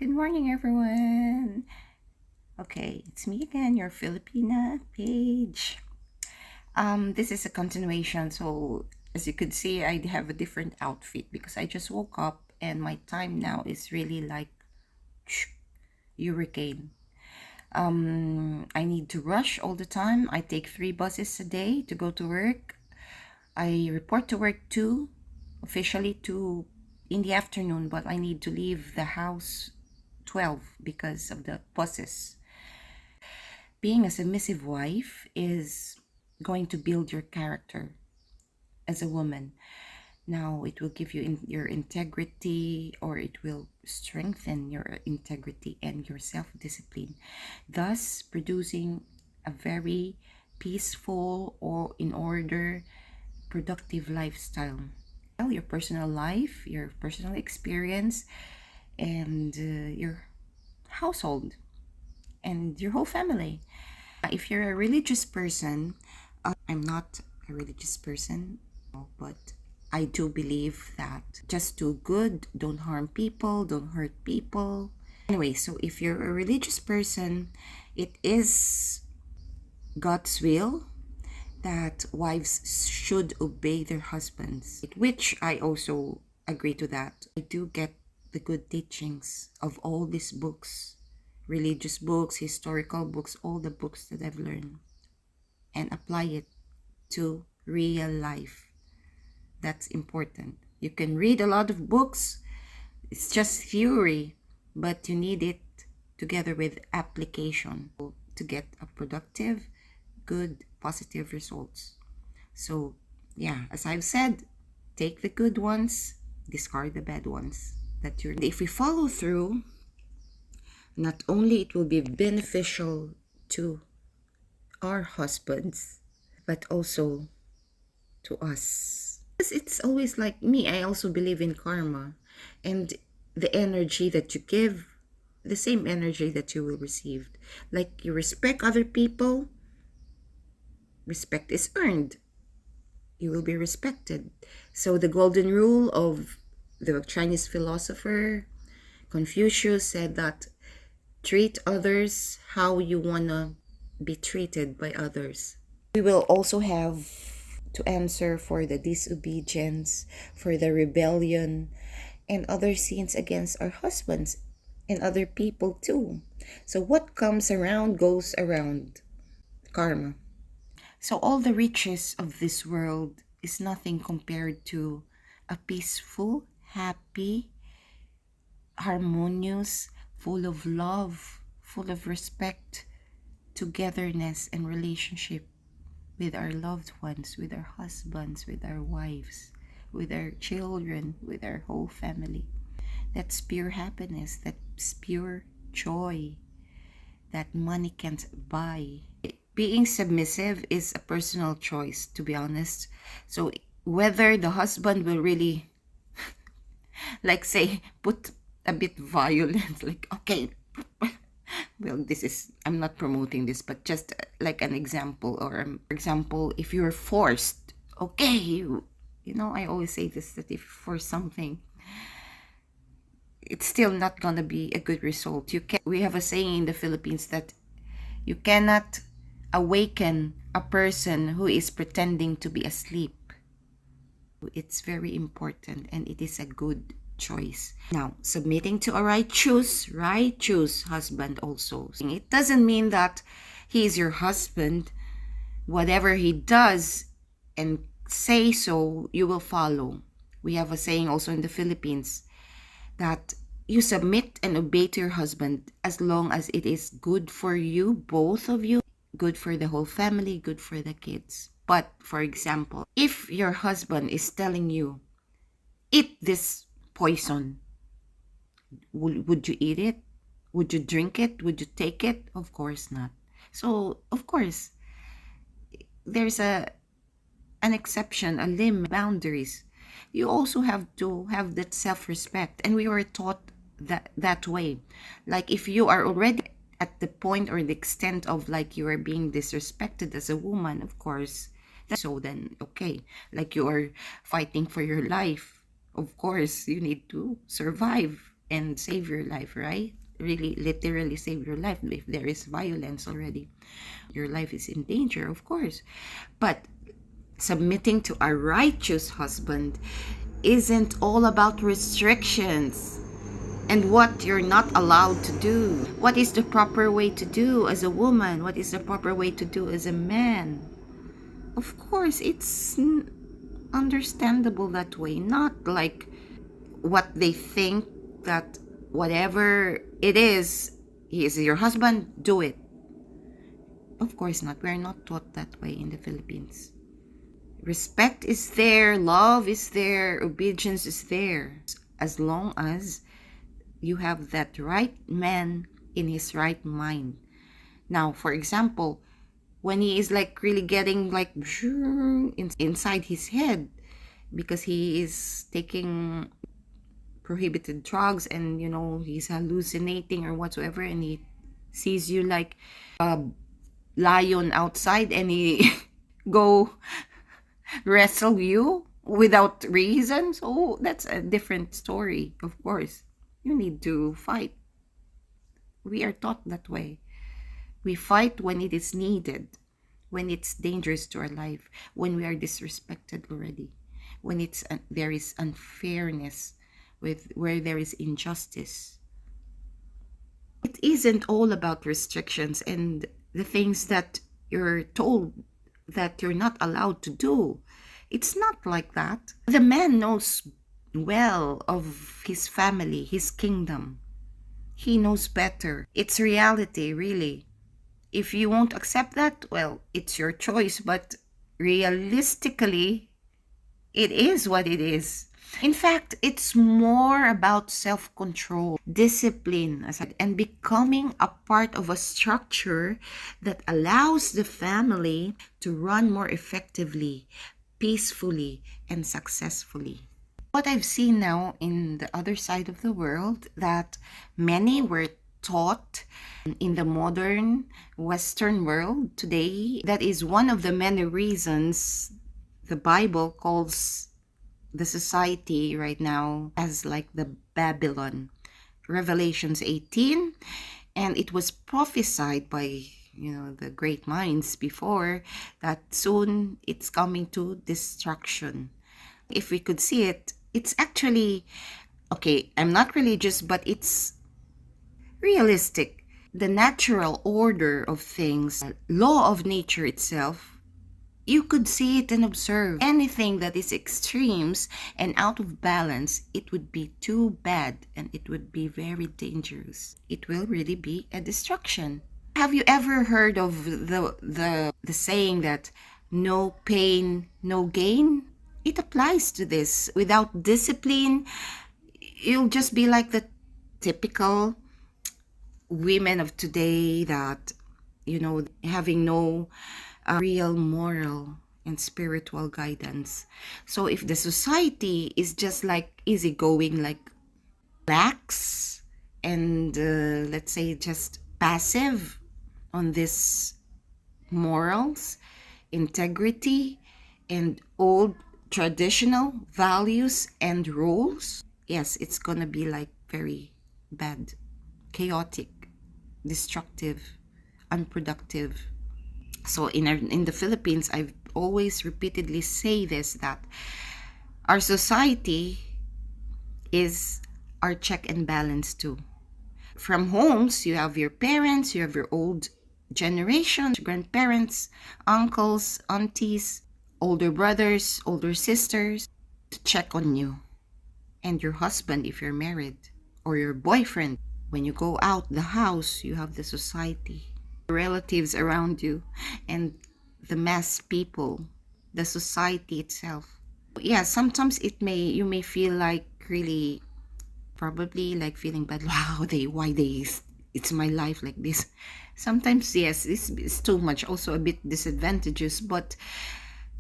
Good morning, everyone. Okay, it's me again, your Filipina page. This is a continuation. So, as you could see, I have a different outfit because I just woke up and my time now is really like hurricane. I need to rush all the time. I take 3 buses a day to go to work. I report to work too, officially two in the afternoon, but I need to leave the house 12 because of the buses. Being a submissive wife is going to build your character as a woman. Now, it will give you your integrity, or it will strengthen your integrity and your self-discipline, thus producing a very peaceful or in order productive lifestyle. Your personal life, your personal experience, and your household and your whole family. If you're a religious person, I'm not a religious person, but I do believe that just do good, don't harm people, don't hurt people. Anyway, so if you're a religious person, it is God's will that wives should obey their husbands, which I also agree to that. I do get the good teachings of all these books, religious books, historical books, all the books that I've learned, and apply it to real life. That's important. You can read a lot of books, it's just theory, but you need it together with application to get a productive, good, positive results. So yeah, as I've said, take the good ones, discard the bad ones. If we follow through, not only it will be beneficial to our husbands, but also to us. It's always like me, I also believe in karma, and the energy that you give, the same energy that you will receive. Like you respect other people, respect is earned. You will be respected. So the golden rule of the Chinese philosopher Confucius said that treat others how you wanna be treated by others. We will also have to answer for the disobedience, for the rebellion, and other sins against our husbands and other people too. So what comes around goes around. Karma. So all the riches of this world is nothing compared to a peaceful, happy, harmonious, full of love, full of respect, togetherness, and relationship with our loved ones, with our husbands, with our wives, with our children, with our whole family. That's pure happiness, that's pure joy that money can't buy. Being submissive is a personal choice, to be honest. So whether the husband will really like say put a bit violent, like okay, well, this is, I'm not promoting this, but just like an example, or for example, if you're forced, okay, you know, I always say this, that if for something, it's still not gonna be a good result. We have a saying in the Philippines that you cannot awaken a person who is pretending to be asleep. It's very important, and it is a good choice. Now, submitting to a right choose husband also. It doesn't mean that he is your husband. Whatever he does and say so, you will follow. We have a saying also in the Philippines that you submit and obey to your husband as long as it is good for you, both of you, good for the whole family, good for the kids. But for example, if your husband is telling you, eat this poison, would you eat it? Would you drink it? Would you take it? Of course not. So of course there's an exception, a limit, boundaries. You also have to have that self-respect, and we were taught that way. Like if you are already at the point or the extent of like you are being disrespected as a woman, of course, so then okay, like you are fighting for your life, of course you need to survive and save your life, right? Really, literally save your life if there is violence already. Your life is in danger, of course. But submitting to a righteous husband isn't all about restrictions and what you're not allowed to do. What is the proper way to do as a woman? What is the proper way to do as a man? Of course, it's understandable that way, not like what they think that whatever it is, he is your husband, do it. Of course not. We're not taught that way in the Philippines. Respect is there, love is there, obedience is there, as long as you have that right man in his right mind. Now, for example, when he is like really getting like inside his head because he is taking prohibited drugs and he's hallucinating or whatsoever, and he sees you like a lion outside and he go wrestle you without reason, so that's a different story. Of course, you need to fight. We are taught that way. We fight when it is needed, when it's dangerous to our life, when we are disrespected already, when there is unfairness, where there is injustice. It isn't all about restrictions and the things that you're told that you're not allowed to do. It's not like that. The man knows well of his family, his kingdom. He knows better. It's reality, really. If you won't accept that, well, it's your choice, but realistically, it is what it is. In fact, it's more about self-control, discipline, and becoming a part of a structure that allows the family to run more effectively, peacefully, and successfully. What I've seen now in the other side of the world, that many were taught in the modern Western world today, that is one of the many reasons the Bible calls the society right now as like the Babylon. Revelations 18, and it was prophesied by the great minds before that soon it's coming to destruction. If we could see it, it's actually okay. I'm not religious, but it's realistic. The natural order of things, law of nature itself, you could see it and observe. Anything that is extremes and out of balance, it would be too bad and it would be very dangerous. It will really be a destruction. Have you ever heard of the saying that no pain, no gain? It applies to this. Without discipline, you'll just be like the typical women of today that, having no real moral and spiritual guidance. So if the society is just like easygoing, like lax and let's say just passive on this morals, integrity, and old traditional values and rules, yes, it's gonna be like very bad, chaotic, destructive, unproductive. So in the Philippines, I've always repeatedly say this, that our society is our check and balance too. From homes, you have your parents, you have your old generation, grandparents, uncles, aunties, older brothers, older sisters to check on you. And your husband if you're married, or your boyfriend. When you go out the house, you have the society, relatives around you, and the mass people, the society itself. Yeah, sometimes you may feel like really, probably like feeling bad. Wow, it's my life like this. Sometimes, yes, it's too much, also a bit disadvantageous, but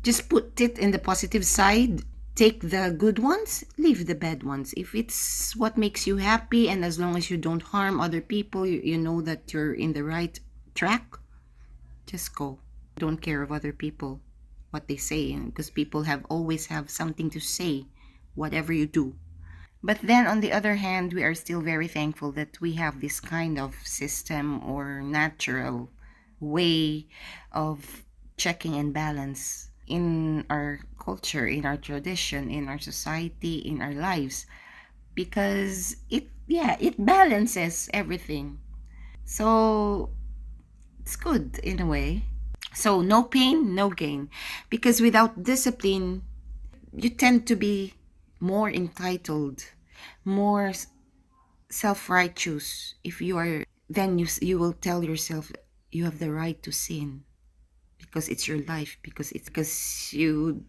just put it in the positive side. Take the good ones, leave the bad ones. If it's what makes you happy, and as long as you don't harm other people, you know that you're in the right track, just go. Don't care of other people, what they say, because people always have something to say, whatever you do. But then on the other hand, we are still very thankful that we have this kind of system or natural way of checking and balance in our culture, in our tradition, in our society, in our lives, because it balances everything. So it's good in a way. So no pain, no gain. Because without discipline, you tend to be more entitled, more self-righteous. If you are, then you will tell yourself you have the right to sin because it's your life, because you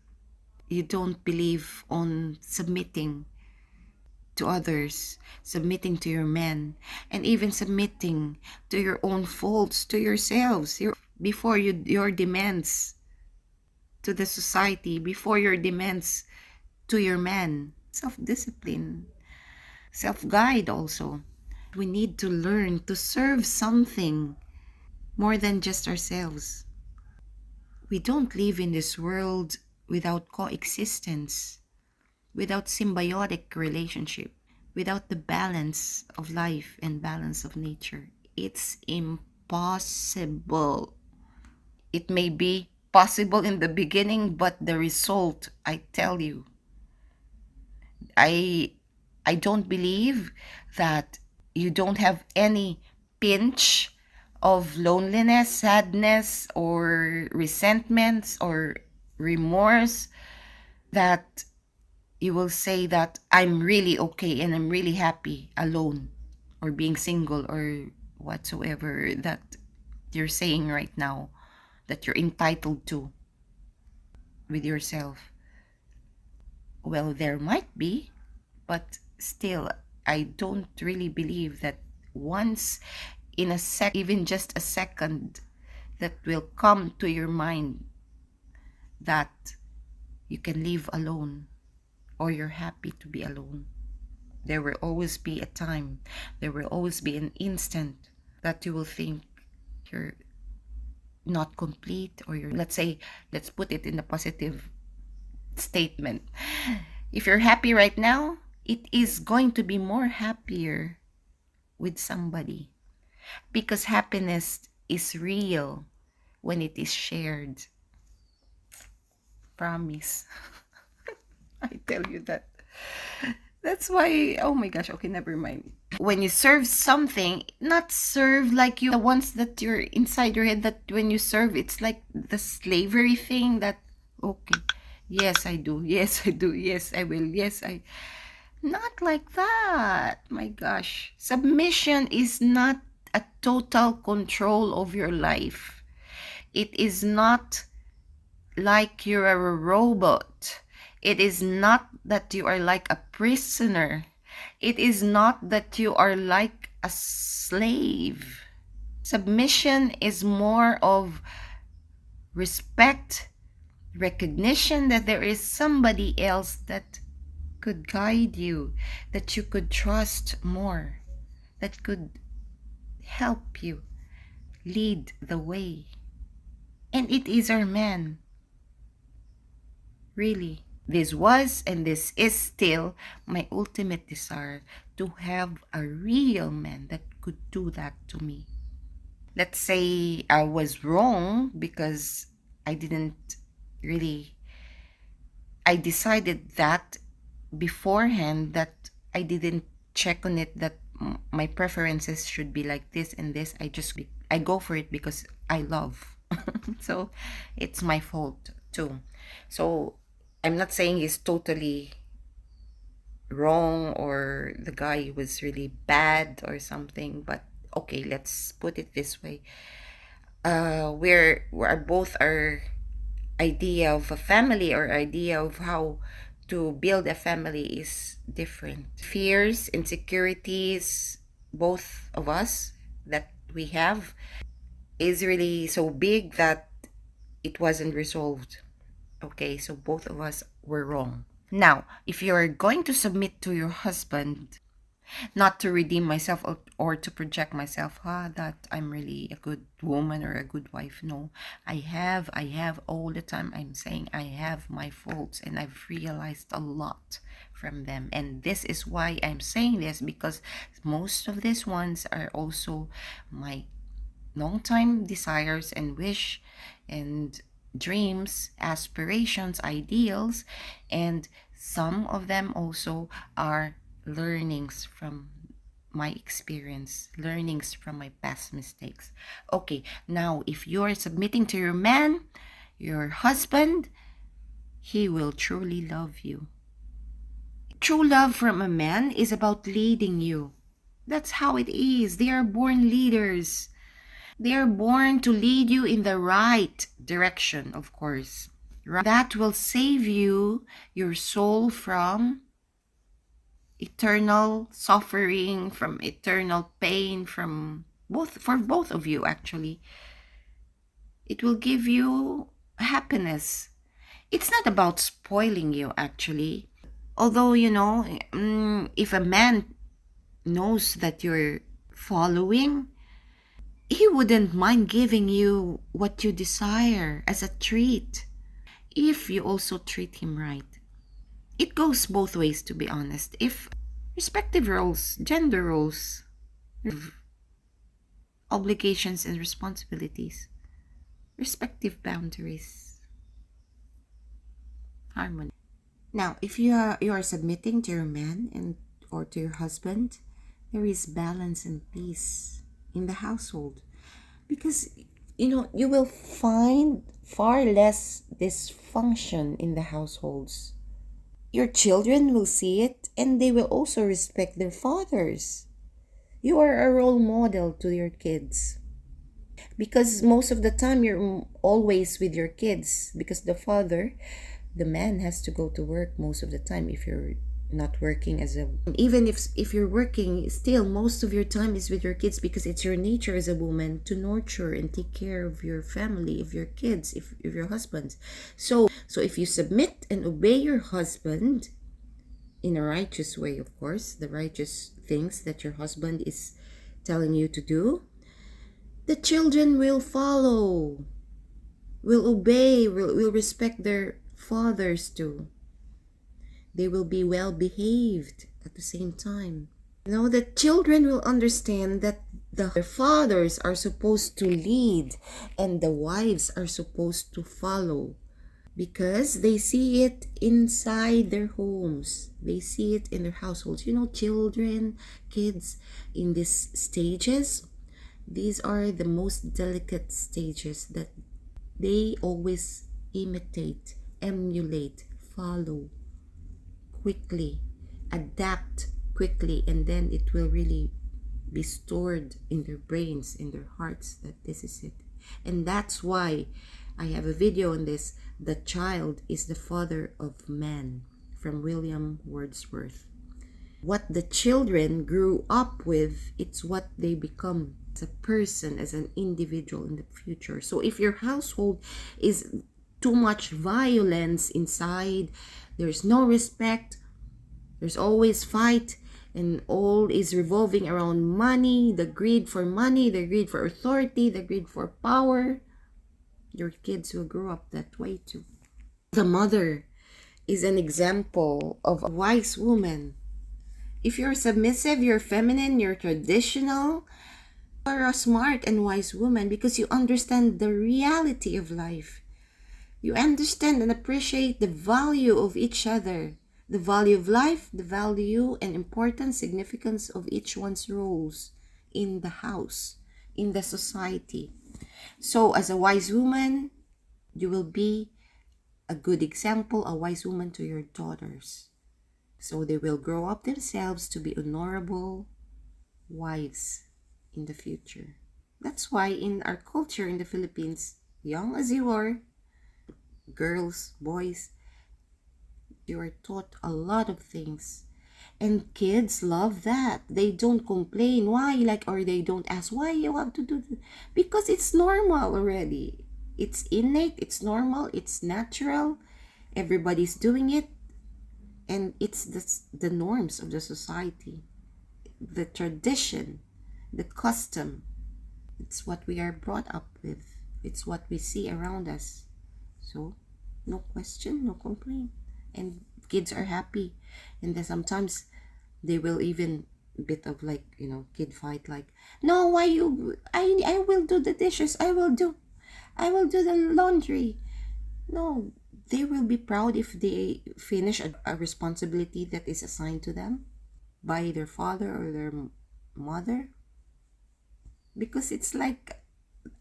don't believe on submitting to others, submitting to your men, and even submitting to your own faults, to yourselves, before your demands to the society, before your demands to your man. Self-discipline, self-guide also. We need to learn to serve something more than just ourselves. We don't live in this world without coexistence, without symbiotic relationship, without the balance of life and balance of nature. It's impossible. It may be possible in the beginning, but the result, I tell you, I I don't believe that you don't have any pinch of loneliness, sadness, or resentments or remorse that you will say that I'm really okay and I'm really happy alone or being single or whatsoever that you're saying right now that you're entitled to with yourself. Well, there might be, but still, I don't really believe that once in a even just a second, that will come to your mind that you can live alone or you're happy to be alone. There will always be a time, there will always be an instant that you will think you're not complete, or you're, let's say, let's put it in a positive statement. If you're happy right now, it is going to be more happier with somebody, because happiness is real when it is shared. Promise. I tell you that. That's why, oh my gosh, okay, never mind. When you serve something, not serve like you, the ones that you're inside your head, that when you serve, it's like the slavery thing that, okay, yes, I do, yes, I do, yes, I will, yes, I. Not like that. My gosh. Submission is not a total control of your life. It is not like you're a robot. It is not that you are like a prisoner. It is not that you are like a slave. Submission is more of respect, recognition that there is somebody else that could guide you, that you could trust more, that could help you lead the way. And it is our man. Really. This was and this is still my ultimate desire, to have a real man that could do that to me. Let's say I was wrong because I didn't really, I decided that beforehand, that I didn't check on it, that my preferences should be like this and this. I go for it because I love. So it's my fault too. So I'm not saying he's totally wrong or the guy was really bad or something, but okay, let's put it this way. We're both our idea of a family or idea of how to build a family is different. Fears, insecurities, both of us that we have is really so big that it wasn't resolved. Okay, so both of us were wrong. Now, if you're going to submit to your husband, not to redeem myself or to project myself, that I'm really a good woman or a good wife. No, I have all the time. I'm saying I have my faults, and I've realized a lot from them. And this is why I'm saying this, because most of these ones are also my long-time desires and wish and dreams, aspirations, ideals, and some of them also are learnings from my experience, learnings from my past mistakes. Okay, now if you're submitting to your man, your husband, he will truly love you. True love from a man is about leading you. That's how it is. They are born leaders. They are born to lead you in the right direction, of course. That will save you, your soul, from eternal suffering, from eternal pain, for both of you, actually. It will give you happiness. It's not about spoiling you, actually. Although, if a man knows that you're following, he wouldn't mind giving you what you desire as a treat if you also treat him right. It goes both ways, to be honest. If respective roles, gender roles, obligations and responsibilities, respective boundaries, harmony. Now, if you are submitting to your man and or to your husband, there is balance and peace in the household, because you will find far less dysfunction in the households. Your children will see it, and they will also respect their fathers. You are a role model to your kids, because most of the time you're always with your kids, because the man has to go to work most of the time. If you're not working even if you're working, still most of your time is with your kids, because it's your nature as a woman to nurture and take care of your family, of your kids, if your husband. So if you submit and obey your husband in a righteous way, of course, the righteous things that your husband is telling you to do, the children will follow, will obey, will respect their fathers too. They will be well behaved at the same time. The children will understand that the fathers are supposed to lead and the wives are supposed to follow, because they see it inside their homes. They see it in their households. Children, kids in these stages, these are the most delicate stages that they always imitate, emulate, follow quickly, adapt quickly, and then it will really be stored in their brains, in their hearts, that this is it. And that's why I have a video on this. The child is the father of man, from William Wordsworth. What the children grew up with, it's what they become as a person, as an individual in the future. So if your household is too much violence inside, there's no respect, there's always fight, and all is revolving around money, the greed for money, the greed for authority, the greed for power, your kids will grow up that way too. The mother is an example of a wise woman. If you're submissive, you're feminine, you're traditional, you're a smart and wise woman, because you understand the reality of life. You understand and appreciate the value of each other, the value of life, the value and importance, significance of each one's roles in the house, in the society. So as a wise woman, you will be a good example, a wise woman to your daughters. So they will grow up themselves to be honorable wives in the future. That's why in our culture in the Philippines, young as you are, girls, boys, you are taught a lot of things, and kids love that. They don't complain why, or they don't ask why you have to do this, because it's normal already. It's innate, it's normal, it's natural, everybody's doing it, and it's the norms of the society, the tradition, the custom. It's what we are brought up with, it's what we see around us. So no question, no complaint, and kids are happy. And then sometimes they will even bit of like, kid fight, like, no, why you, I will do the dishes, I will do the laundry. No, they will be proud if they finish a responsibility that is assigned to them by their father or their mother, because it's like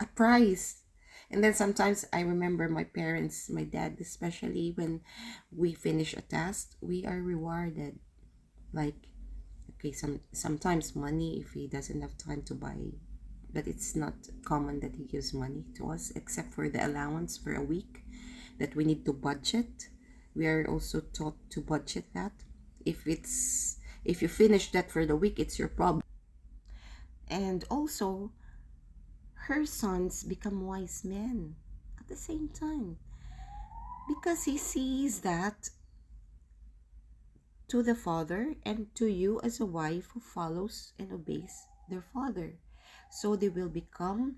a prize. And then sometimes I remember my parents, my dad especially, when we finish a task, we are rewarded. Like, okay, sometimes money if he doesn't have time to buy, but it's not common that he gives money to us except for the allowance for a week that we need to budget. We are also taught to budget that. If you finish that for the week, it's your problem. And also, her sons become wise men at the same time, because he sees that to the father and to you as a wife who follows and obeys their father. So they will become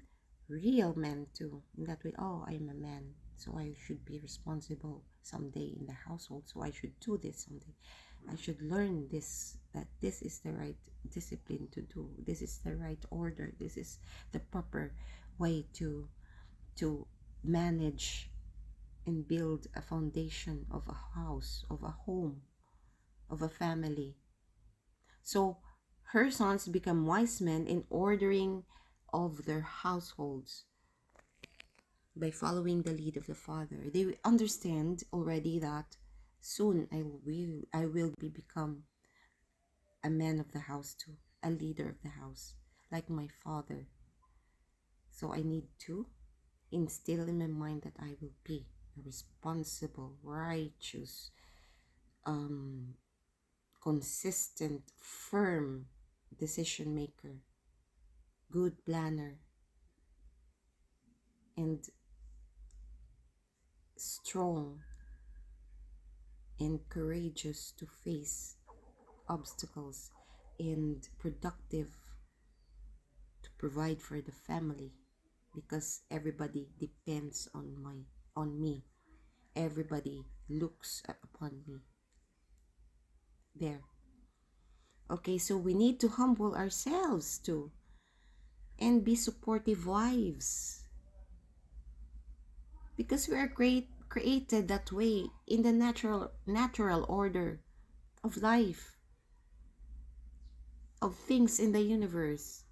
real men too. In that way, oh, I'm a man, so I should be responsible someday in the household. So I should do this someday. I should learn this, that this is the right discipline to do. This is the right order. This is the proper way to manage and build a foundation of a house, of a home, of a family. So her sons become wise men in ordering of their households by following the lead of the father. They understand already that soon I will become a man of the house too, a leader of the house, like my father. So I need to instill in my mind that I will be a responsible, righteous, um, consistent, firm decision maker, good planner, and strong and courageous to face obstacles, and productive to provide for the family, because everybody depends on me. Everybody looks upon me. There. Okay, so we need to humble ourselves too and be supportive wives, because we are created that way in the natural order of life, of things in the universe.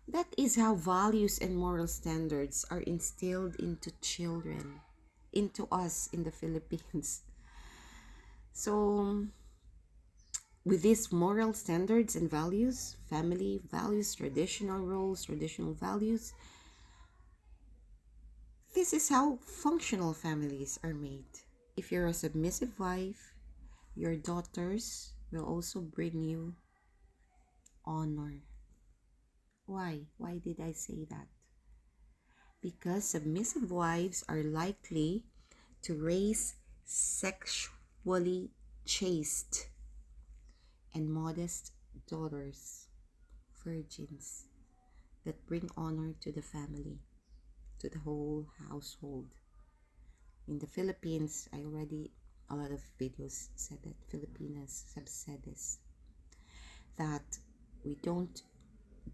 That is how values and moral standards are instilled into children, into us in the Philippines. So with these moral standards and values, family values, traditional roles, traditional values, this is how functional families are made. If you're a submissive wife, your daughters will also bring you honor. Why? Why did I say that? Because submissive wives are likely to raise sexually chaste and modest daughters, virgins, that bring honor to the family, to the whole household. In the Philippines, a lot of videos said that Filipinas have said this, that we don't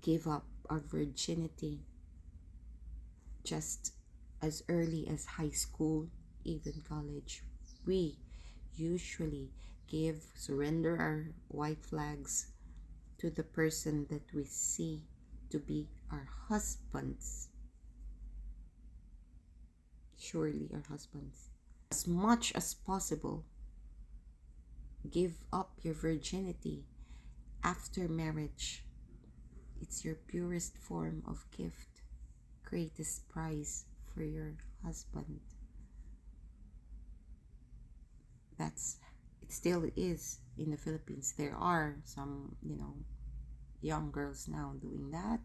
give up our virginity just as early as high school, even college. We usually surrender our white flags to the person that we see to be our husbands. Surely our husbands. As much as possible, give up your virginity after marriage. It's your purest form of gift, greatest prize for your husband. It still is in the Philippines. There are some, young girls now doing that,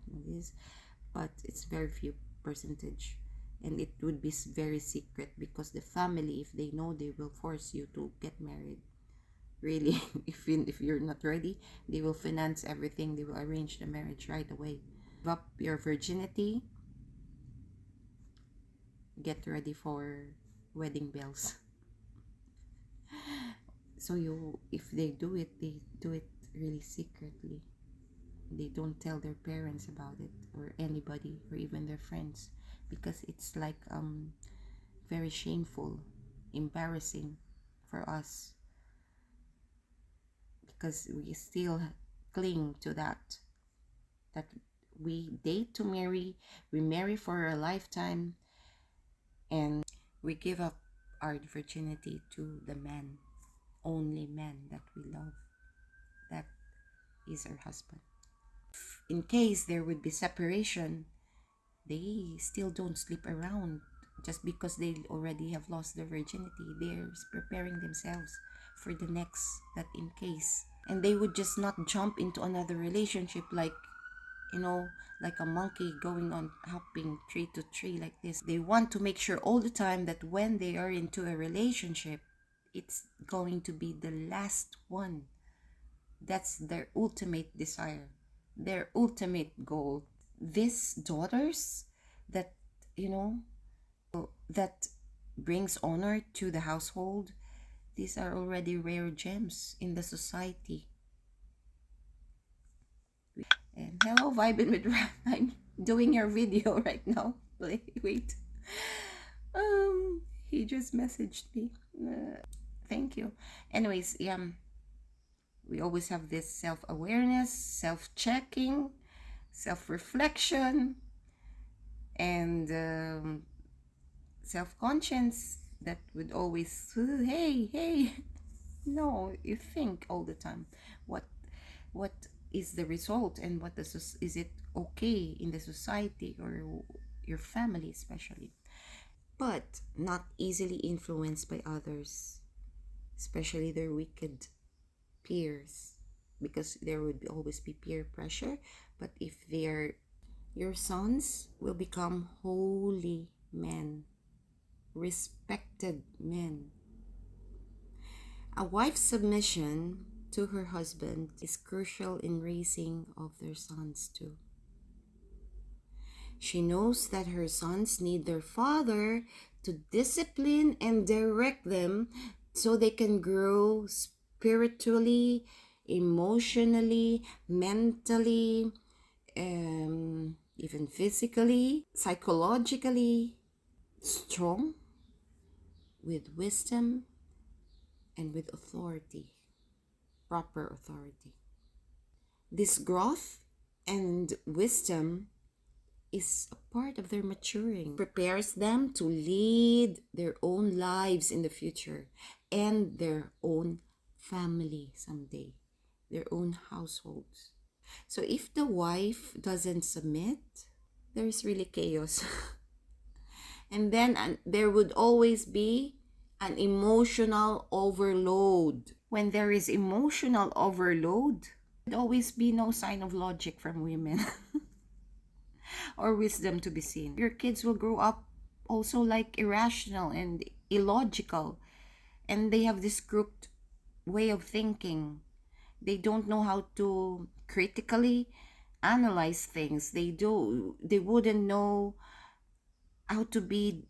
but it's very few percentage, and it would be very secret, because the family, if they know, they will force you to get married. Really, if you're not ready, they will finance everything. They will arrange the marriage right away. Give up your virginity. Get ready for wedding bells. So if they do it really secretly. They don't tell their parents about it, or anybody, or even their friends, because it's like very shameful, embarrassing for us, because we still cling to that we date to marry, we marry for a lifetime, and we give up our virginity to the man, only man that we love, that is our husband. In case there would be separation, they still don't sleep around just because they already have lost their virginity. They're preparing themselves for the next, that in case. And they would just not jump into another relationship like, like a monkey going on hopping tree to tree like this. They want to make sure all the time that when they are into a relationship, it's going to be the last one. That's their ultimate desire, their ultimate goal. These daughters that, you know, that brings honor to the household, these are already rare gems in the society. And hello, Vibin with Ram. I'm doing your video right now. Wait. He just messaged me. Thank you. Anyways, we always have this self-awareness, self-checking, self-reflection, and self-conscience that would always, hey, no, you think all the time what is the result, and is it okay in the society or your family especially, but not easily influenced by others, especially their wicked peers, because there would always be peer pressure. But if they're your sons will become holy men, respected men. A wife's submission to her husband is crucial in raising of their sons too. She knows that her sons need their father to discipline and direct them so they can grow spiritually, emotionally, mentally, even physically, psychologically strong, with wisdom and with authority, proper authority. This growth and wisdom is a part of their maturing, prepares them to lead their own lives in the future and their own family someday, their own households. So if the wife doesn't submit, there's really chaos. And then there would always be an emotional overload. When there is emotional overload, there would always be no sign of logic from women or wisdom to be seen. Your kids will grow up also like irrational and illogical, and they have this crooked way of thinking. They don't know how to critically analyze things. They wouldn't know how to be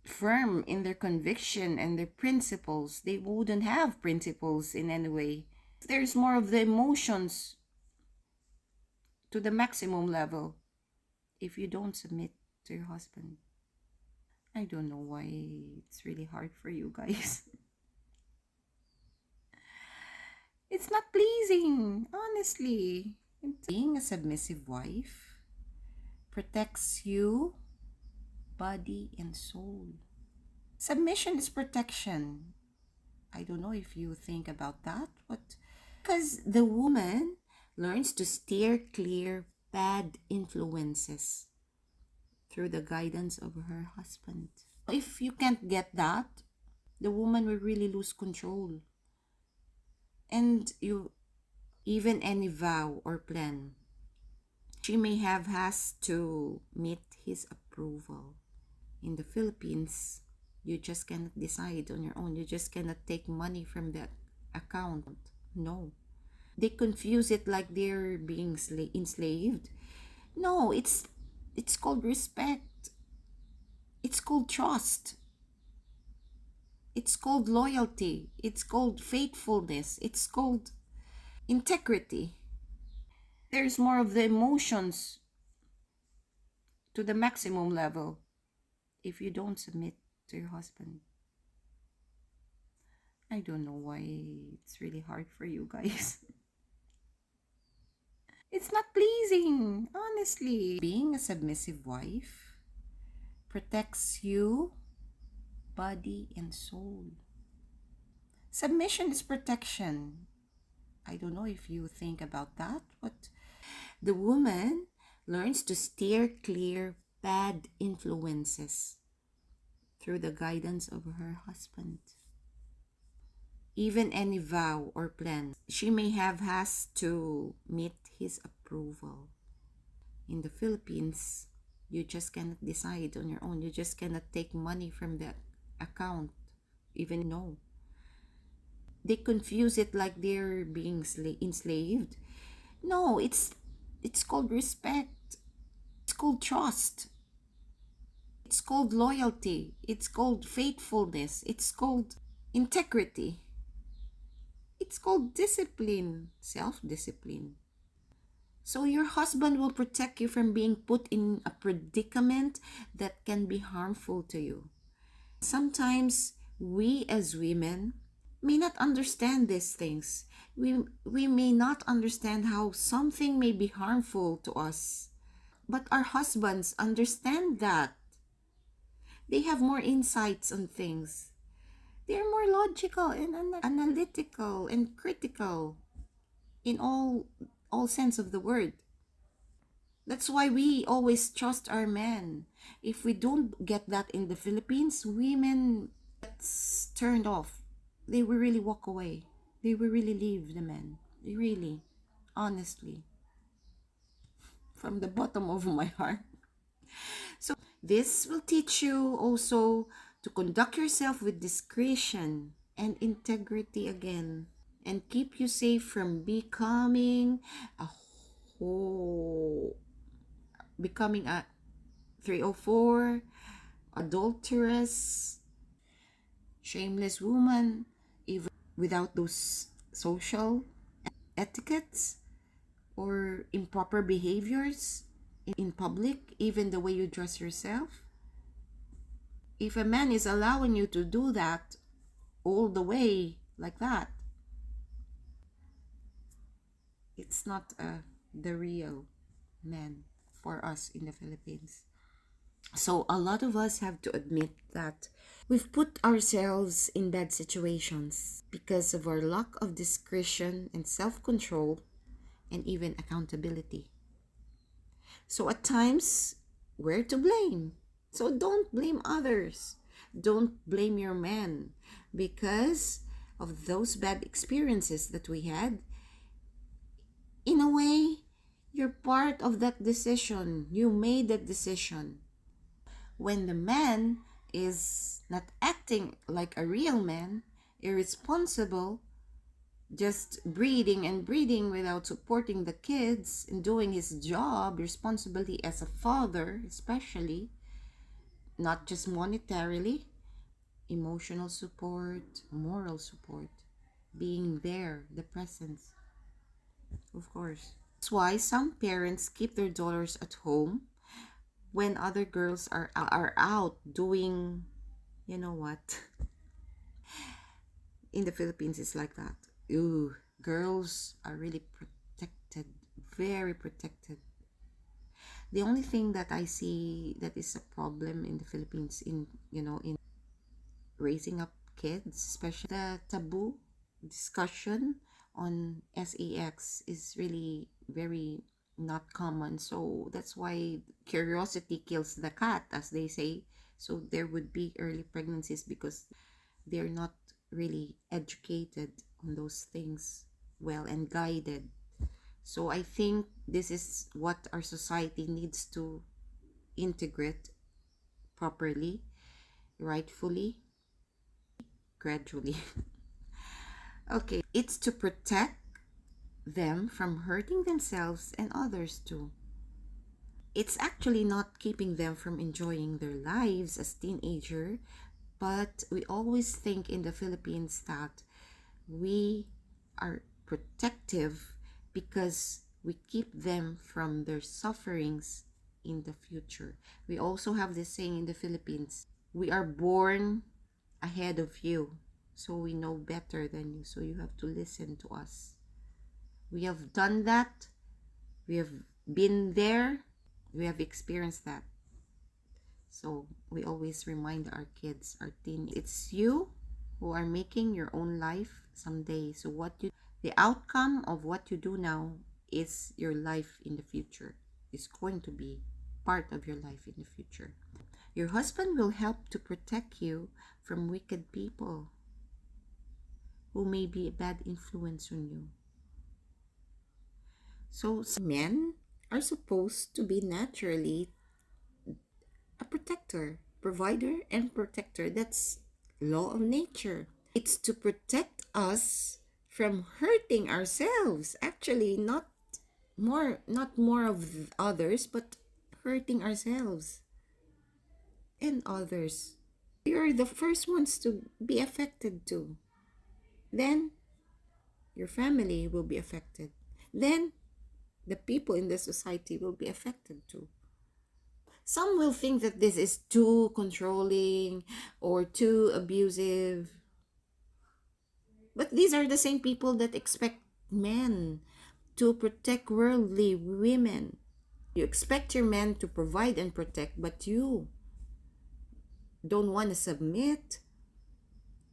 firm in their conviction and their principles. They wouldn't have principles in any way. There's more of the emotions to the maximum level if you don't submit to your husband. I don't know why it's really hard for you guys. It's not pleasing, honestly. Being a submissive wife protects you, body and soul. Submission is protection. I don't know if you think about that, but because the woman learns to steer clear bad influences through the guidance of her husband. If you can't get that, the woman will really lose control. And you, even any vow or plan, she may has to meet his approval. In the Philippines, you just cannot decide on your own. You just cannot take money from that account. No. They confuse it like they're being enslaved. No, it's called respect. It's called trust. It's called loyalty. It's called faithfulness. It's called integrity. There's more of the emotions to the maximum level if you don't submit to your husband. I don't know why it's really hard for you guys. It's not pleasing, honestly. Being a submissive wife protects you, body, and soul. Submission is protection. I don't know if you think about that, but the woman learns to steer clear bad influences through the guidance of her husband. Even any vow or plan she may have has to meet his approval. In the Philippines, you just cannot decide on your own. You just cannot take money from that account, even no. They confuse it like they're being enslaved. No, it's called respect. It's called trust. It's called loyalty. It's called faithfulness. It's called integrity. It's called discipline, self-discipline. So your husband will protect you from being put in a predicament that can be harmful to you. Sometimes we as women may not understand these things. We may not understand how something may be harmful to us. But our husbands understand that. They have more insights on things. They're more logical and analytical and critical in all sense of the word. That's why we always trust our men. If we don't get that in the Philippines, women gets turned off. They will really walk away. They will really leave the men. Really, honestly, from the bottom of my heart. So this will teach you also to conduct yourself with discretion and integrity again, and keep you safe from a whole becoming a 304, adulterous, shameless woman, even without those social etiquettes or improper behaviors in public, even the way you dress yourself. If a man is allowing you to do that all the way like that, it's not the real man for us in the Philippines. So a lot of us have to admit that we've put ourselves in bad situations because of our lack of discretion and self-control and even accountability. So at times, we're to blame. So don't blame others. Don't blame your man because of those bad experiences that we had. In a way, you're part of that decision. You made that decision. When the man is not acting like a real man, irresponsible, just breeding and breeding without supporting the kids and doing his job, responsibility as a father, especially, not just monetarily, emotional support, moral support, being there, the presence, of course. That's why some parents keep their daughters at home when other girls are out doing, you know what? In the Philippines, it's like that. Ooh, girls are really protected, very protected. The only thing that I see that is a problem in the Philippines in raising up kids, especially the taboo discussion on sex is really very not common. So that's why curiosity kills the cat, as they say. So there would be early pregnancies because they're not really educated on those things well and guided. So I think this is what our society needs to integrate properly, rightfully, gradually. Okay, it's to protect them from hurting themselves and others too. It's actually not keeping them from enjoying their lives as teenager, But we always think in the Philippines that we are protective because we keep them from their sufferings in the future. We also have this saying in the Philippines, we are born ahead of you, so we know better than you, so you have to listen to us. We have done that, we have been there, we have experienced that. So we always remind our kids, our teens, it's you who are making your own life someday. So the outcome of what you do now is your life in the future. Is going to be part of your life in the future. Your husband will help to protect you from wicked people who may be a bad influence on you. So men are supposed to be naturally a protector, provider and protector. That's law of nature. It's to protect us from hurting ourselves. Actually, not more of others, but hurting ourselves and others. You're the first ones to be affected too. Then your family will be affected. Then the people in the society will be affected too. Some will think that this is too controlling or too abusive. But these are the same people that expect men to protect worldly women. You expect your men to provide and protect, but you don't want to submit.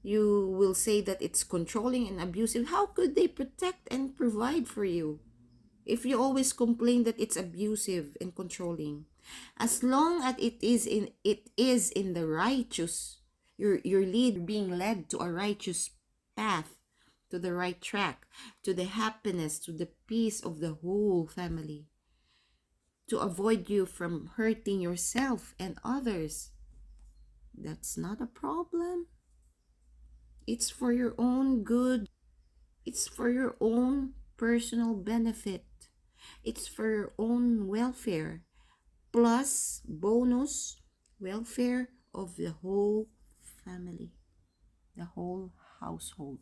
You will say that it's controlling and abusive. How could they protect and provide for you if you always complain that it's abusive and controlling? As long as it is in the righteous, you're being led to a righteous path, to the right track, to the happiness, to the peace of the whole family, to avoid you from hurting yourself and others. That's not a problem. It's for your own good. It's for your own personal benefit. It's for your own welfare. Plus bonus welfare of the whole family, the whole household.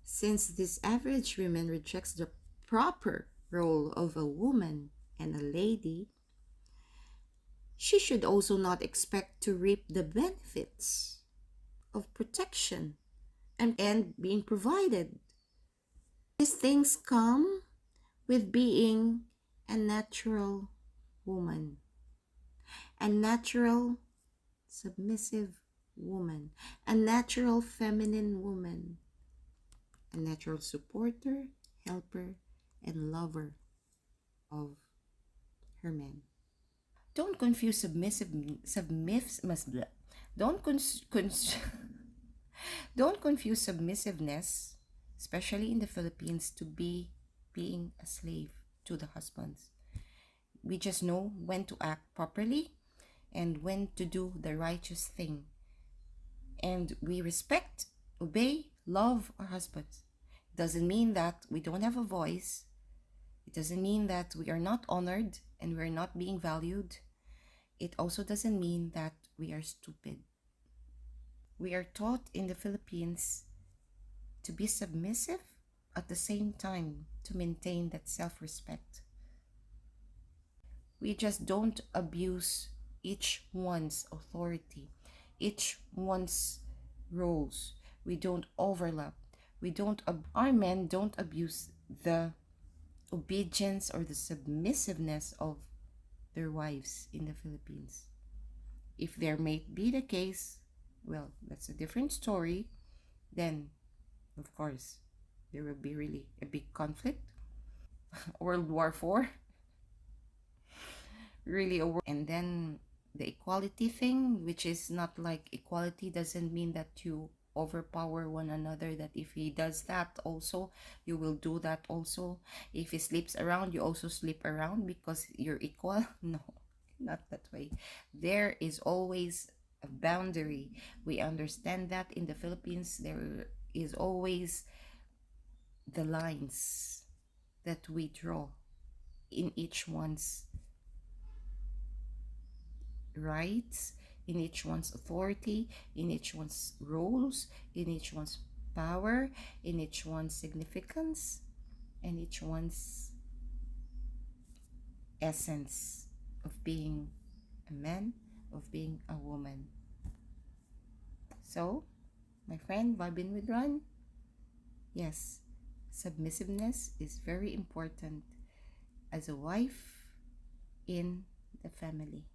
Since this average woman rejects the proper role of a woman and a lady, she should also not expect to reap the benefits of protection and being provided. These things come with being a natural woman, a natural submissive woman, a natural feminine woman, a natural supporter, helper, and lover of her men. Don't confuse don't don't confuse submissiveness, especially in the Philippines, to be being a slave to the husbands. We just know when to act properly and when to do the righteous thing. And we respect, obey, love our husbands. It doesn't mean that we don't have a voice. It doesn't mean that we are not honored and we're not being valued. It also doesn't mean that we are stupid. We are taught in the Philippines to be submissive at the same time to maintain that self-respect. We just don't abuse each one's authority, each one's roles. We don't overlap. Our men don't abuse the obedience or the submissiveness of their wives in the Philippines. If there may be the case, well, that's a different story. Then, of course, there will be really a big conflict. World War IV. Really a war. And then the equality thing, which is not like equality doesn't mean that you overpower one another, that if he does that also, you will do that also. If he sleeps around, you also sleep around because you're equal. No, not that way. There is always a boundary. We understand that in the Philippines, there is always the lines that we draw in each one's rights, in each one's authority, in each one's roles, in each one's power, in each one's significance, and each one's essence of being a man, of being a woman. So, my friend, vibing with Ron, yes, submissiveness is very important as a wife in the family.